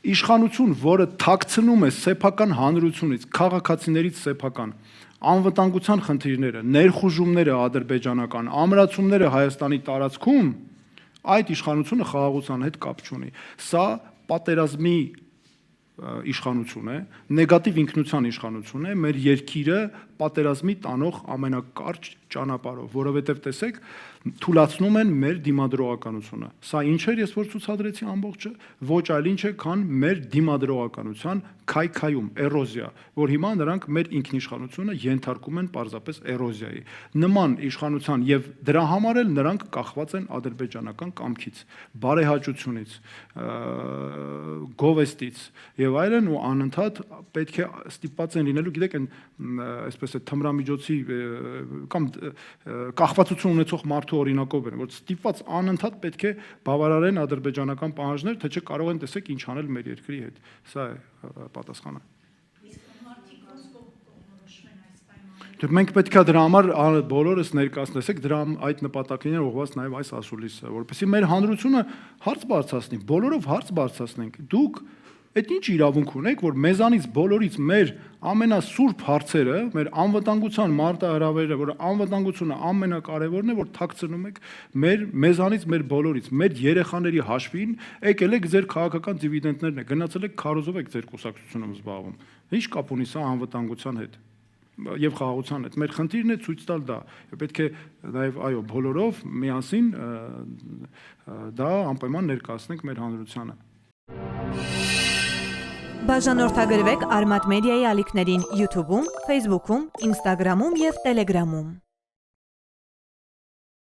Իշխանություն, որը թաքցնում է սեփական հանրությունից, քաղաքացիներից սեփական անվտանգության խնդիրները, ներխուժումները ադրբեջանական, ամրացումները Հայաստանի տարածքում, այդ իշխանությունը խաղաղության հետ կապ չունի։ Սա պատերազմի իշխանություն է, նեգատիվ ինքնության իշխանություն է, մեր երկիրը պատերազմի տանող ամենակարճ ճանապարհով, որովհետև տեսեք, թուլացնում են մեր դիմադրողականությունը։ Սա ինչ էր, ես որ ցուցադրեցի ամբողջը, ոչ այլ ինչ է, քան մեր դիմադրողականության քայքայում, էրոզիա, որ հիմա նրանք մեր ինքնիշխանությունը ենթարկում են պարզապես էրոզիայի։ Նման իշխանության եւ դրա համար էլ նրանք կախված են ադրբեջանական կամքից, բարեհաճությունից, գովեստից եւ այլն ու անընդհատ պետք է ստիպված են լինելու, գիտեք, այսպես է թմրամիջոցի կամ կախվածություն ունեցող մարդու օրինակով են, որ ստիպված անընդհատ պետք է բավարարեն ադրբեջանական պահանջներ, թե չէ կարող են տեսեք ինչ անել մեր երկրի հետ։ Սա է պատասխանը։ Մենք պետք է դրա համար բոլորս ներկայացնենք, դրա այդ նպատակին է ուղղված նաև այս ասուլիսը, որովհետեւ մեր հանրությունը հարց բարձրացնի, բոլորով հարց բարձրացնենք։ Դուք այդ ինչ իրավունք ունեք, որ մեզանից բոլորից մեր ամենասուրբ հարցերը, մեր անվտանգության մարտահրավերը, որ անվտանգությունը ամենակարևորն է, որ թաքցնում եք մեզանից, մեր բոլորից, մեր երեխաների հաշվին, եկել եք ձեր քաղաքական դիվիդենդներն եք, գնացել եք քարոզով եք ձեր կուսակցությունում զբաղվում։ Ինչ կապ ունի սա անվտանգության հետ եւ խաղաղության հետ։ Մեր խնդիրն է ցույց տալ դա։ Պետք է նաեւ այո, բոլորով միասին դա անպայման ներկայացնենք մեր հանրությանը։ Բաժանորդագրվեք Արմատ մեդիայի ալիքներին YouTube-ում, Facebook-ում, Instagram-ում եւ Telegram-ում։